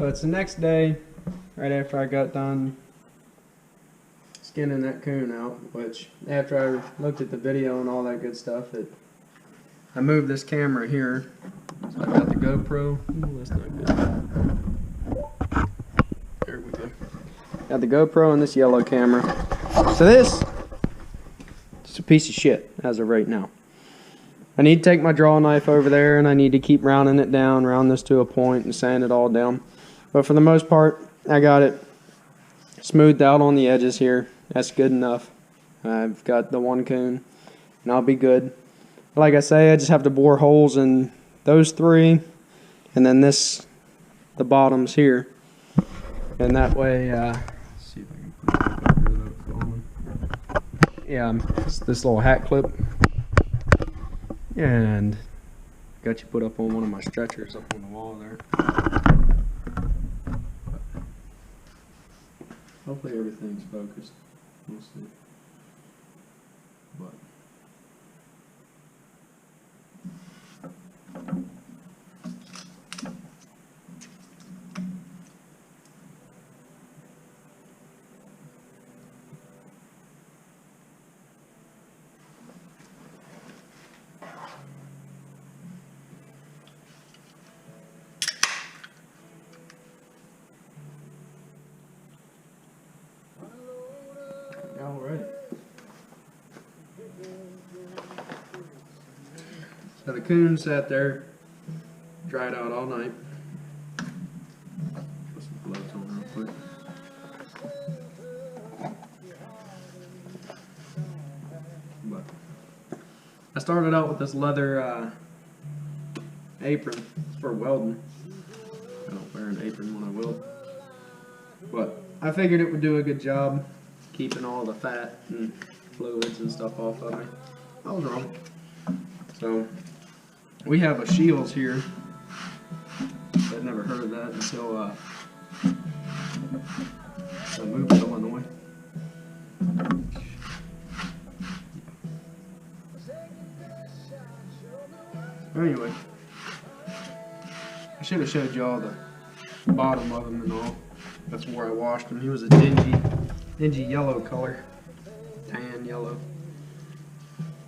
So it's the next day, right after I got done skinning that coon out, which after I looked at the video and all that good stuff, I moved this camera here. So I got the GoPro. Ooh, that's not good. There we go. Got the GoPro and this yellow camera. So this is a piece of shit as of right now. I need to take my draw knife over there and I need to keep rounding it down, round this to a point and sand it all down. But for the most part, I got it smoothed out on the edges here. That's good enough. I've got the one coon and I'll be good. Like I say, I just have to bore holes in those three and then the bottoms here. And that way, let's see if I can put it up here without falling. Yeah, it's this little hat clip. And got you put up on one of my stretchers up on the wall there. Hopefully everything's focused. We'll see. But all right. So the coon sat there, dried out all night. Put some gloves on real quick. But I started out with this leather apron for welding. I don't wear an apron when I weld, but I figured it would do a good job keeping all the fat and fluids and stuff off of me. I was wrong. So we have a Shields here. I'd never heard of that until I moved to Illinois. Anyway, I should have showed y'all the bottom of him and all. That's where I washed him. He was a dingy yellow color, tan yellow.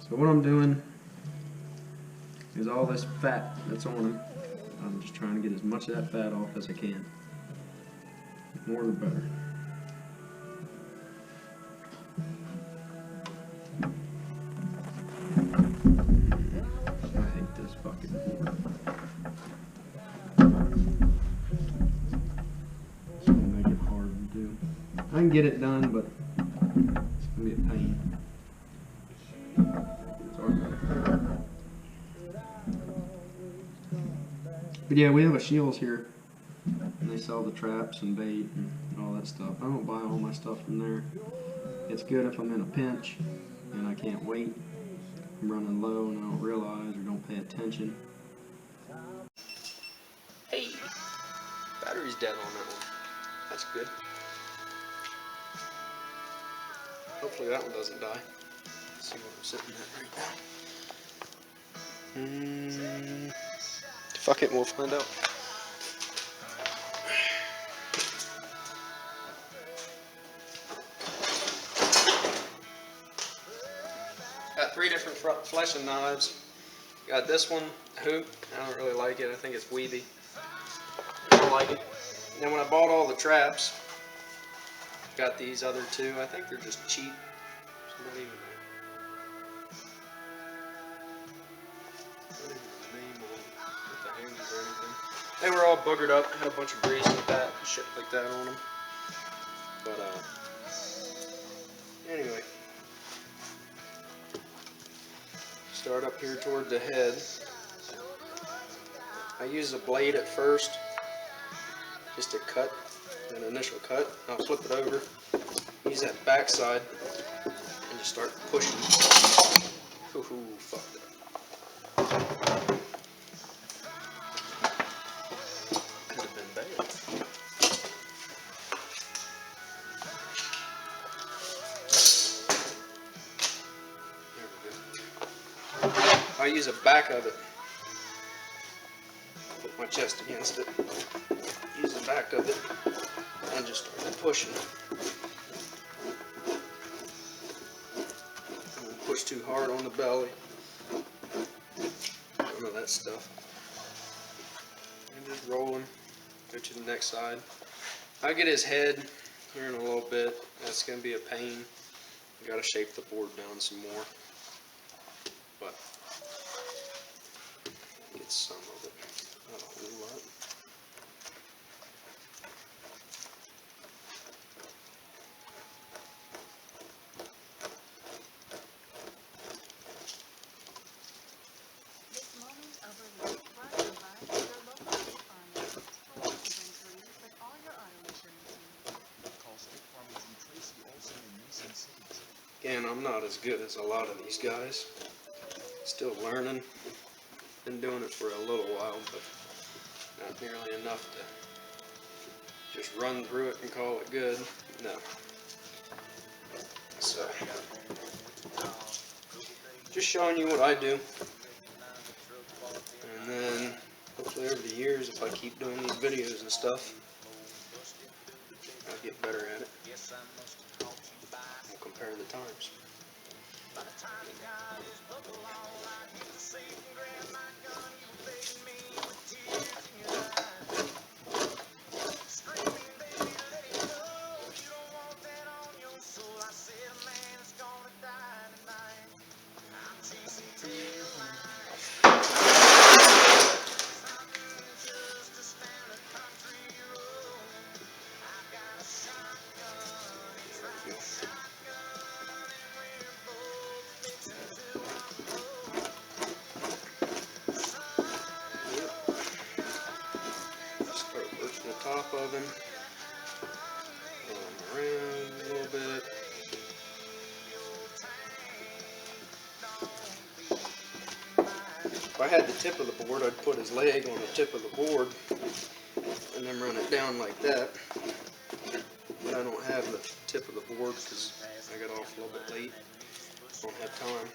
So what I'm doing is all this fat that's on him, I'm just trying to get as much of that fat off as I can. The more the better. I hate this fucking board. It's gonna make it hard to do. I can get it done, but it's gonna be a pain. Sorry. But yeah, we have a Shields here, and they sell the traps and bait and all that stuff. I don't buy all my stuff from there. It's good if I'm in a pinch and I can't wait. I'm running low and I don't realize or don't pay attention. Hey, battery's dead on that one. That's good. Hopefully that one doesn't die. Let's see what I'm sitting at right now. Fuck it, we'll find out. Got 3 different fleshing knives. Got this one, hoop. I don't really like it. I think it's weedy. I don't like it. And then when I bought all the traps, got these other 2. I think they're just cheap. So not even they were all boogered up, had a bunch of grease and fat and shit like that on them. But anyway, start up here toward the head. I use a blade at first, just to cut, an initial cut. I'll flip it over, use that back side, and just start pushing. Ooh, fuck that. I use a back of it. Put my chest against it. Use the back of it and just start pushing. Don't push too hard on the belly. None of that stuff. And just rolling. Go to the next side. I'll get his head here in a little bit. That's going to be a pain. I got to shape the board down some more. But get some of it. Not a whole lot. Again, I'm not as good as a lot of these guys. Still learning. Been doing it for a little while, but not nearly enough to just run through it and call it good. No. So, just showing you what I do. And then, hopefully over the years, if I keep doing these videos and stuff, I'll get better at it. We'll compare the times. Start working the top of him, roll him around a little bit. If I had the tip of the board, I'd put his leg on the tip of the board and then run it down like that. But I don't have the tip of the board because I got off a little bit late. Don't have time.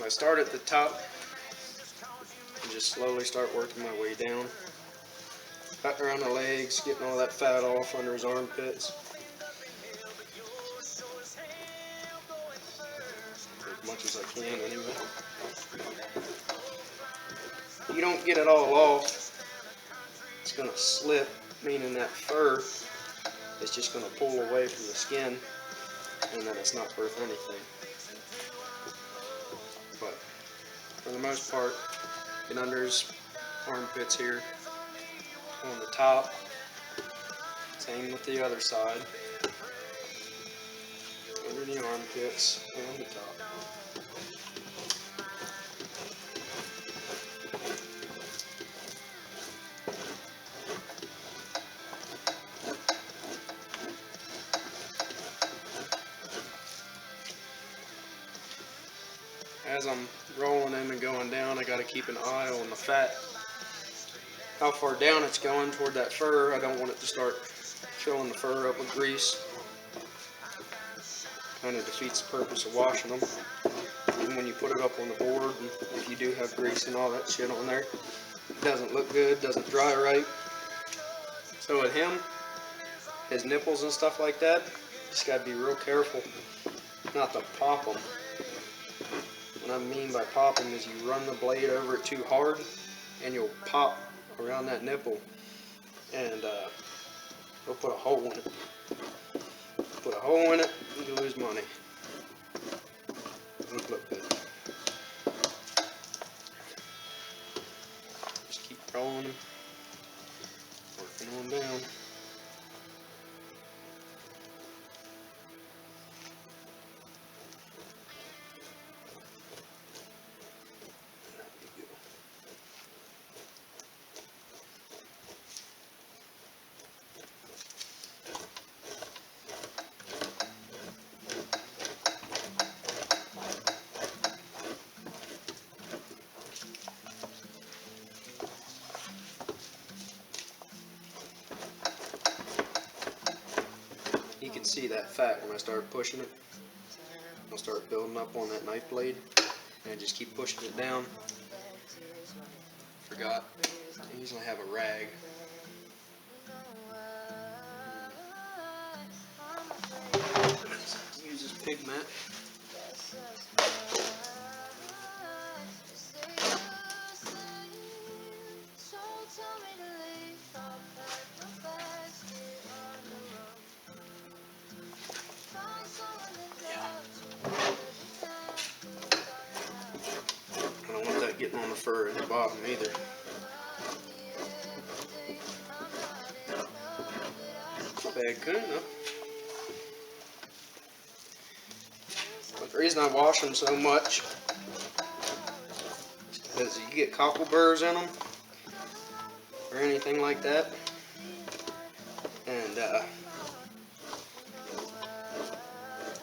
I start at the top and just slowly start working my way down. Cutting around the legs, getting all that fat off under his armpits. As much as I can anyway. If you don't get it all off, it's going to slip, meaning that fur is just going to pull away from the skin, and then it's not worth anything. But for the most part, get under his armpits here on the top. Same with the other side. Under the armpits and on the top. As I'm rolling him and going down, I got to keep an eye on the fat. How far down it's going toward that fur. I don't want it to start filling the fur up with grease. Kind of defeats the purpose of washing them. Even when you put it up on the board, and if you do have grease and all that shit on there, it doesn't look good, doesn't dry right. So with him, his nipples and stuff like that, just got to be real careful not to pop them. What I mean by popping is you run the blade over it too hard and you'll pop around that nipple and it'll put a hole in it. Put a hole in it, you lose money. Doesn't look good. Just keep rolling them, working on down. see that fat when I start pushing it. I'll start building up on that knife blade, and I just keep pushing it down. Forgot, I usually have a rag. Use this pigment. I don't want that getting on the fur at the bottom either. Raccoon, though. But the reason I wash them so much is because you get cockleburrs in them or anything like that, and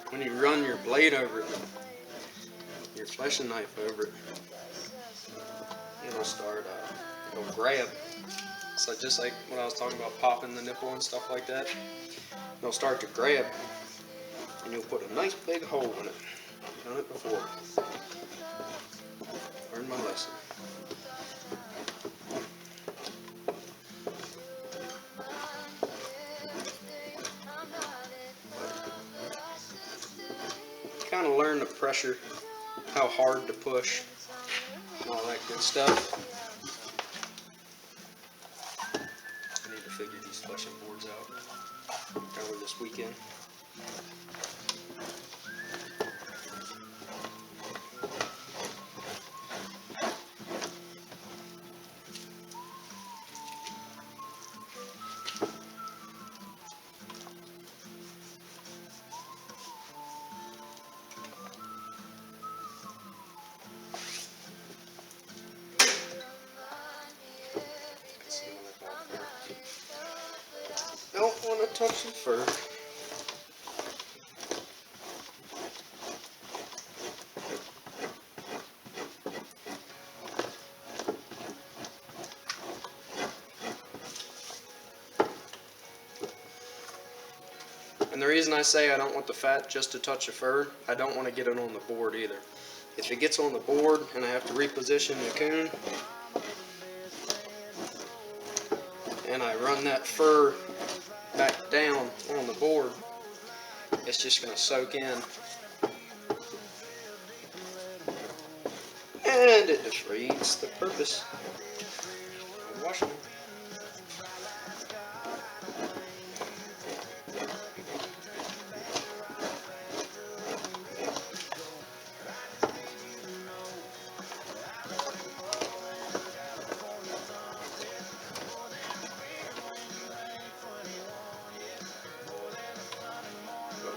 when you run your blade over it, your fleshing knife over it, it'll start, it'll grab. So just like when I was talking about popping the nipple and stuff like that, it'll start to grab, and you'll put a nice big hole in it. I've done it before. Learned my lesson. Kind of learn the pressure, how hard to push, and all that good stuff. I need to figure these fleshing boards out early this weekend. Don't want to touch the fur. And the reason I say I don't want the fat just to touch the fur, I don't want to get it on the board either. If it gets on the board and I have to reposition the coon, and I run that fur back down on the board, it's just going to soak in, and it defeats the purpose of washing them.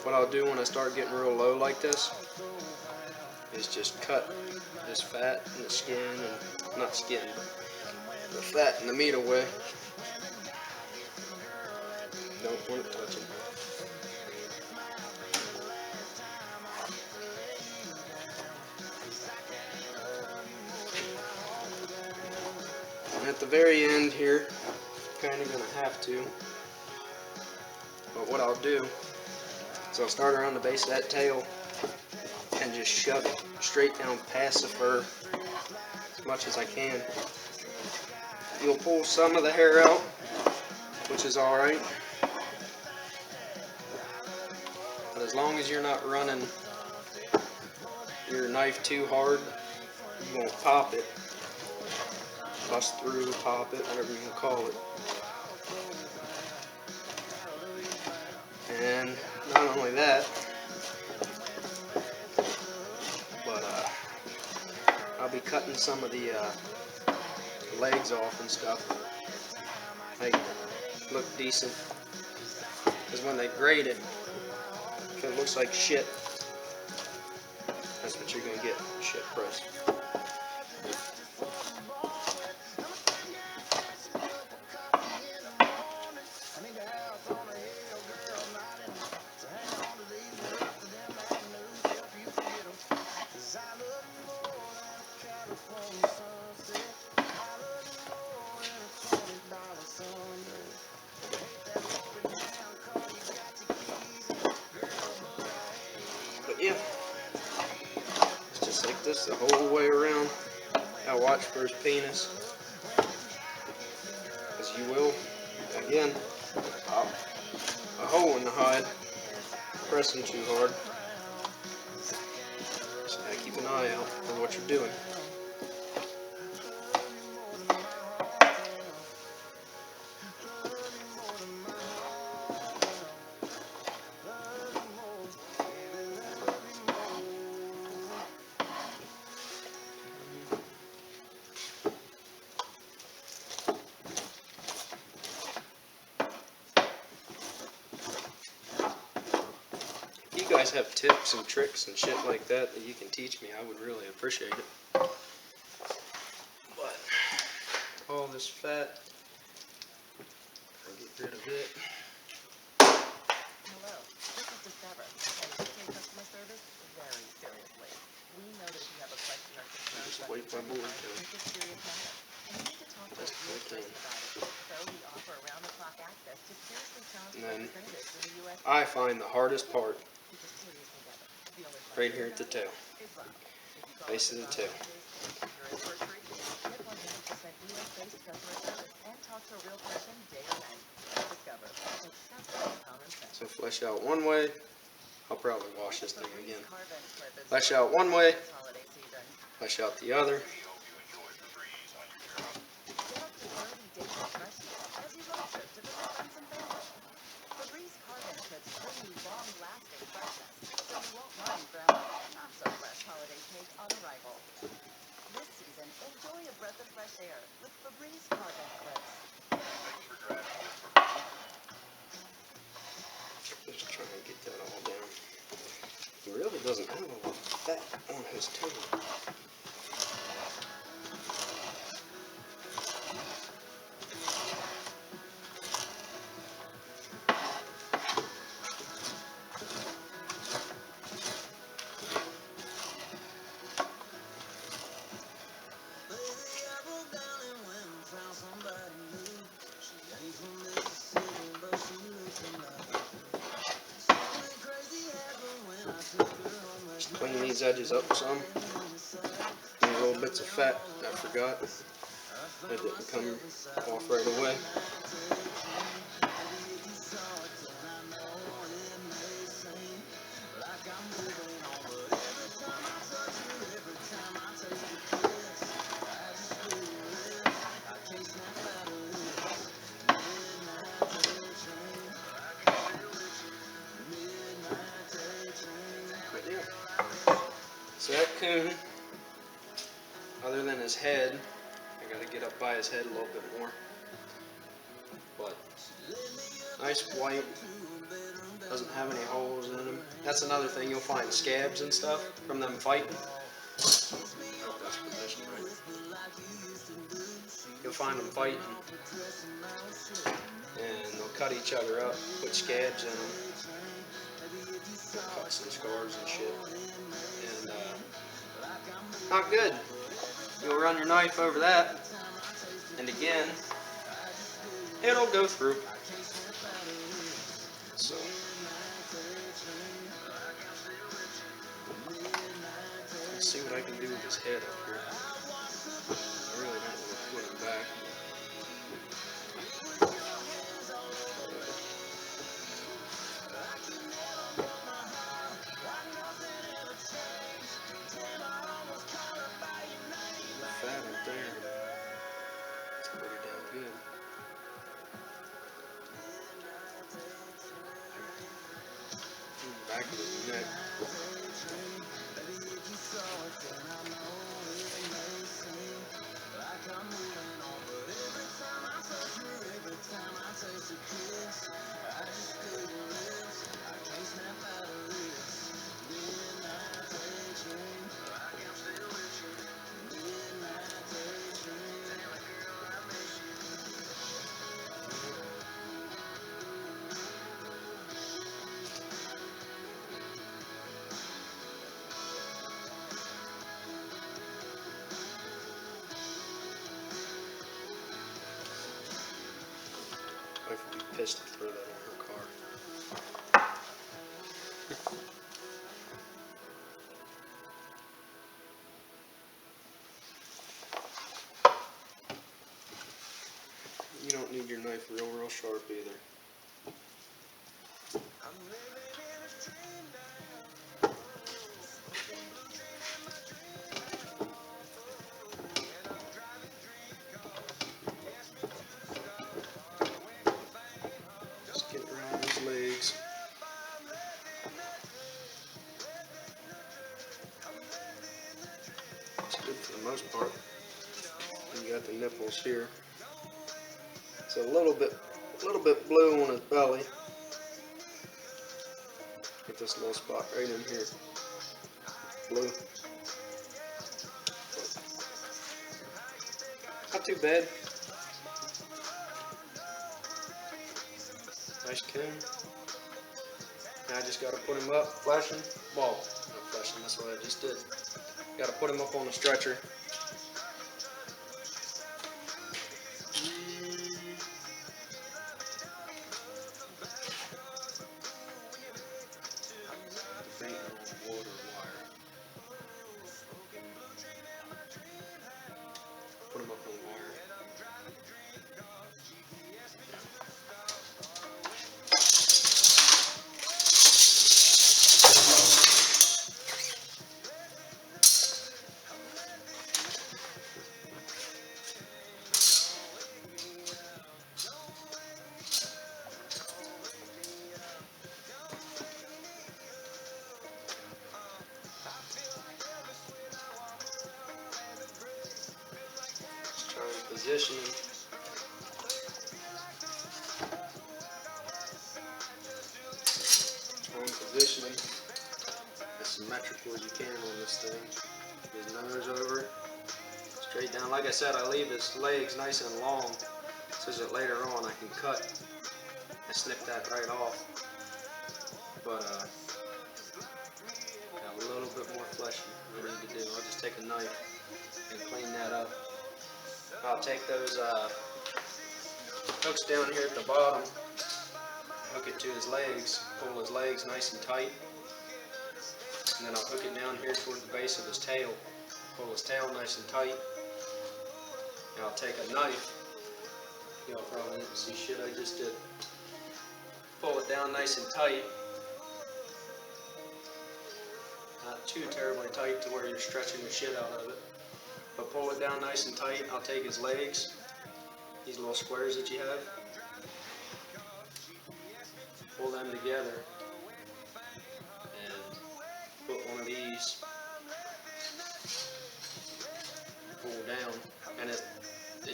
What I'll do when I start getting real low like this is just cut this fat and the skin, and not skin, but the fat and the meat away. Don't want it touching. And at the very end here, kind of gonna have to, but what I'll do is I'll start around the base of that tail and just shove it straight down past the fur as much as I can. You'll pull some of the hair out, which is alright, but as long as you're not running your knife too hard, you won't pop it, bust through, pop it, whatever you can call it. And not only that, but I'll be cutting some of the legs off and stuff, make it look decent, because when they grade it, if it looks like shit, that's what you're going to get, shit press. watch for his penis, because you will, again, pop a hole in the hide, pressing too hard. So you gotta keep an eye out for what you're doing. If you guys have tips and tricks and shit like that that you can teach me, I would really appreciate it. But all this fat, I'll get rid of it. Hello, this is Discover, and we take customer service very seriously. We know that if you have a question or concern Just about wait for my boy to it's a serious matter, and you need to talk to a real person about it. So we offer around-the-clock access to seriously challenged representatives in the U.S. I find the hardest part Keep it serious together. The only right here at the tail, is love. If you call base us of the about tail. your anniversary, get 100% U.S.-based customer service and talk to a real person day or night. Discover. It's simple common sense. So flesh out one way, I'll probably wash this thing again. Flesh out one way, flesh out the other. Febreze Carbon Clips bring you long-lasting freshness, so you won't run from not-so-fresh holiday cake on arrival. This season, enjoy a breath of fresh air with Febreze Carbon Clips. Just try and get that all down. He really doesn't have a lot of fat on his tail. Just clean these edges up some. Any little bits of fat I forgot. That didn't come off right away. So Raccoon, other than his head, I gotta get up by his head a little bit more. But nice white, doesn't have any holes in him. That's another thing, you'll find scabs and stuff from them fighting. I hope that's positioned right. You'll find them fighting, and they'll cut each other up, put scabs in them, cuts and scars and shit. And not good. You'll run your knife over that, and again, it'll go through. So, let's see what I can do with his head up here. I really don't want to put him back. Fat up there. It's pretty damn good. Back of his neck. Wife would be pissed to throw that on her car. don't need your knife real sharp either. Just get around those legs. It's good for the most part. You got the nipples here. It's a little bit blue on his belly. Get this little spot right in here. Blue. Not too bad. Nice coon. Now I just got to put him up, flashing, well, not flashing, that's what I just did. Got to put him up on the stretcher. Water wire. Put him up on wire. Just trying to position him. Position him as symmetrical as you can on this thing. His nose over, straight down. Like I said, I leave his legs nice and long so that later on I can cut and snip that right off. But got a little bit more flesh we need to do. I'll just take a knife and clean that up. I'll take those hooks down here at the bottom, hook it to his legs, pull his legs nice and tight, and then I'll hook it down here toward the base of his tail, pull his tail nice and tight, and I'll take a knife, y'all probably didn't see shit I just did, pull it down nice and tight, not too terribly tight to where you're stretching the shit out of it, but pull it down nice and tight. I'll take his legs, these little squares that you have, pull them together and put one of these, pull down, and it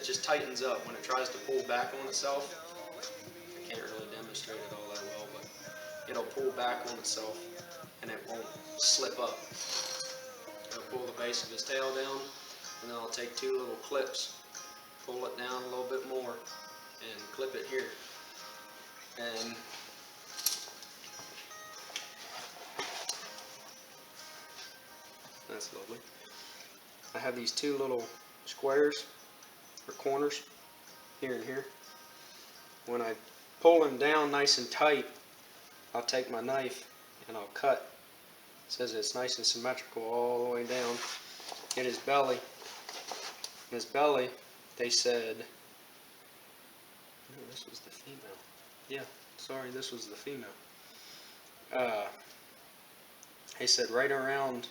just tightens up when it tries to pull back on itself. I can't really demonstrate it all that well, but it'll pull back on itself and it won't slip up. I'll pull the base of his tail down, and then I'll take two little clips, pull it down a little bit more, and clip it here. And that's lovely. I have these two little squares or corners here and here. When I pull them down nice and tight, I'll take my knife and I'll cut. It says it's nice and symmetrical all the way down. In his belly. In his belly, they said, no, this was the female. Yeah, sorry, this was the female. They said right around,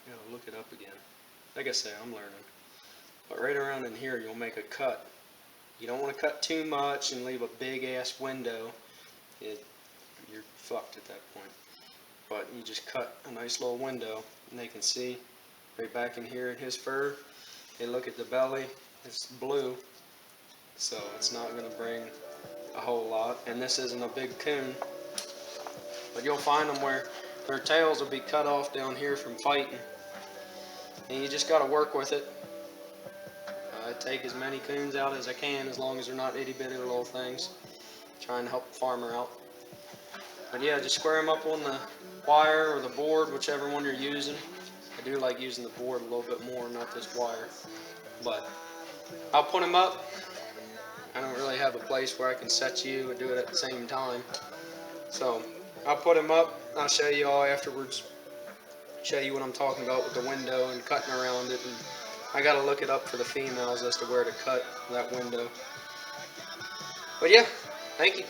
I gotta look it up again. Like I say, I'm learning. But right around in here, you'll make a cut. You don't want to cut too much and leave a big ass window. You're fucked at that point. But you just cut a nice little window, and they can see right back in here in his fur. They look at the belly, it's blue, so it's not going to bring a whole lot. And this isn't a big coon, but you'll find them where their tails will be cut off down here from fighting, and you just got to work with it. I take as many coons out as I can, as long as they're not itty bitty little things. Trying to help the farmer out. But yeah, just square them up on the wire or the board, whichever one you're using. I do like using the board a little bit more, not this wire. But I'll put them up. I don't really have a place where I can set you and do it at the same time. So I'll put them up. I'll show you all afterwards. Show you what I'm talking about with the window and cutting around it and I gotta look it up for the females as to where to cut that window. But yeah, thank you.